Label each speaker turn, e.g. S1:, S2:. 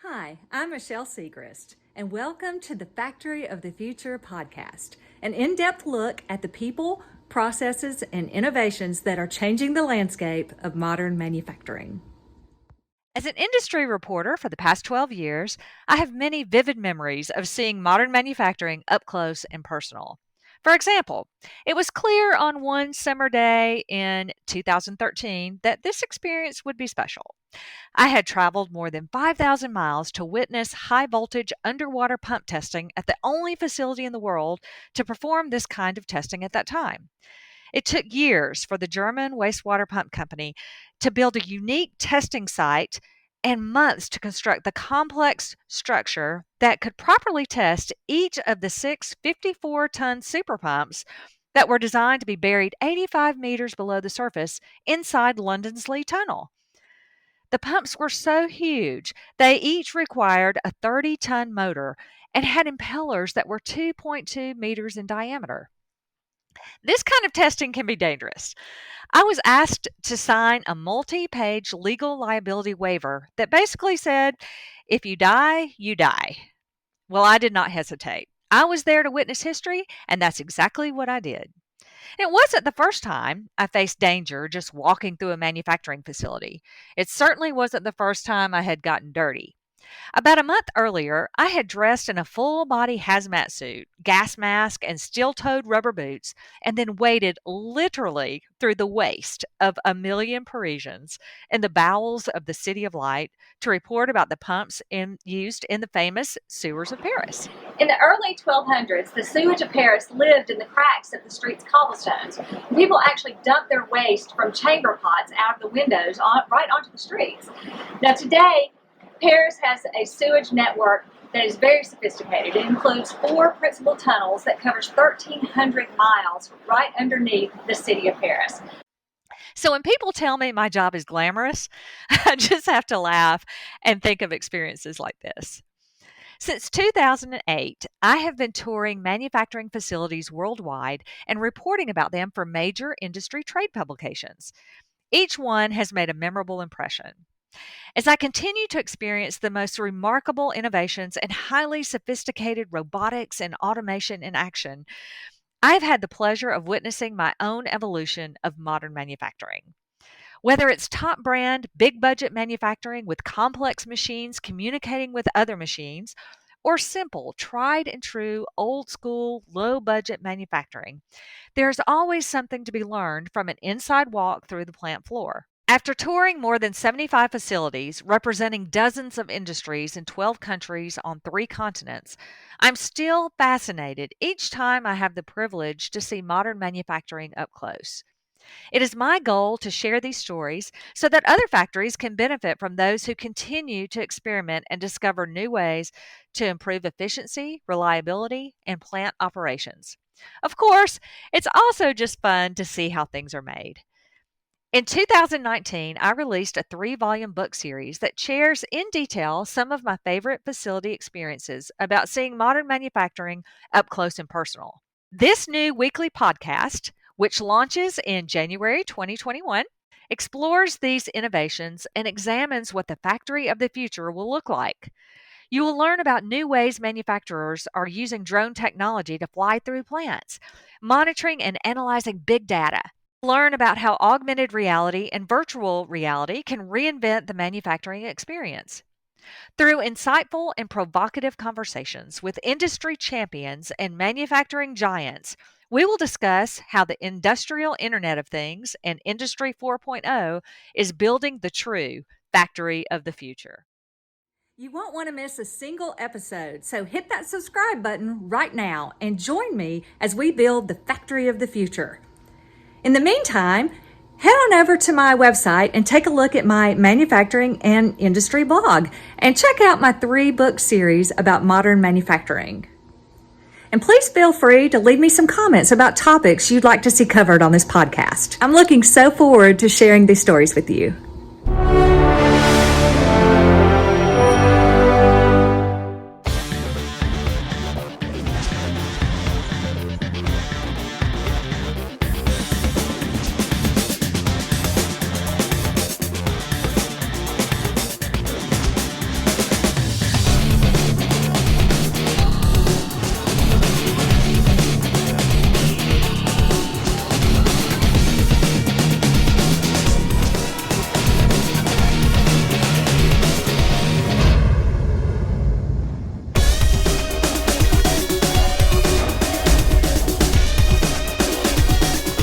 S1: Hi, I'm Michelle Segrest, and welcome to the Factory of the Future podcast, an in-depth look at the people, processes, and innovations that are changing the landscape of modern manufacturing.
S2: As an industry reporter for the past 12 years, I have many vivid memories of seeing modern manufacturing up close and personal. For example, it was clear on one summer day in 2013 that this experience would be special. I had traveled more than 5,000 miles to witness high voltage underwater pump testing at the only facility in the world to perform this kind of testing at that time. It took years for the German wastewater pump company to build a unique testing site and months to construct the complex structure that could properly test each of the six 54-ton super pumps that were designed to be buried 85 meters below the surface inside London's Lee Tunnel. The pumps were so huge, they each required a 30-ton motor and had impellers that were 2.2 meters in diameter. This kind of testing can be dangerous. I was asked to sign a multi-page legal liability waiver that basically said, if you die, you die. Well, I did not hesitate. I was there to witness history, and that's exactly what I did. It wasn't the first time I faced danger just walking through a manufacturing facility. It certainly wasn't the first time I had gotten dirty. About a month earlier, I had dressed in a full-body hazmat suit, gas mask, and steel-toed rubber boots, and then waded literally through the waste of a million Parisians in the bowels of the City of Light to report about the pumps used in the famous sewers of Paris.
S3: In the early 1200s, the sewage of Paris lived in the cracks of the street's cobblestones. People actually dumped their waste from chamber pots out of the windows right onto the streets. Now today, Paris has a sewage network that is very sophisticated. It includes 4 principal tunnels that covers 1,300 miles right underneath the city of Paris.
S2: So when people tell me my job is glamorous, I just have to laugh and think of experiences like this. Since 2008, I have been touring manufacturing facilities worldwide and reporting about them for major industry trade publications. Each one has made a memorable impression. As I continue to experience the most remarkable innovations and highly sophisticated robotics and automation in action, I've had the pleasure of witnessing my own evolution of modern manufacturing. Whether it's top brand, big budget manufacturing with complex machines communicating with other machines, or simple, tried and true, old school, low budget manufacturing, there's always something to be learned from an inside walk through the plant floor. After touring more than 75 facilities representing dozens of industries in 12 countries on 3 continents, I'm still fascinated each time I have the privilege to see modern manufacturing up close. It is my goal to share these stories so that other factories can benefit from those who continue to experiment and discover new ways to improve efficiency, reliability, and plant operations. Of course, it's also just fun to see how things are made. In 2019, I released a 3-volume book series that shares in detail some of my favorite facility experiences about seeing modern manufacturing up close and personal. This new weekly podcast, which launches in January 2021, explores these innovations and examines what the factory of the future will look like. You will learn about new ways manufacturers are using drone technology to fly through plants, monitoring and analyzing big data. Learn about how augmented reality and virtual reality can reinvent the manufacturing experience. Through insightful and provocative conversations with industry champions and manufacturing giants, we will discuss how the industrial Internet of Things and Industry 4.0 is building the true factory of the future.
S1: You won't want to miss a single episode, so hit that subscribe button right now and join me as we build the factory of the future. In the meantime, head on over to my website and take a look at my manufacturing and industry blog and check out my 3-book series about modern manufacturing. And please feel free to leave me some comments about topics you'd like to see covered on this podcast. I'm looking so forward to sharing these stories with you.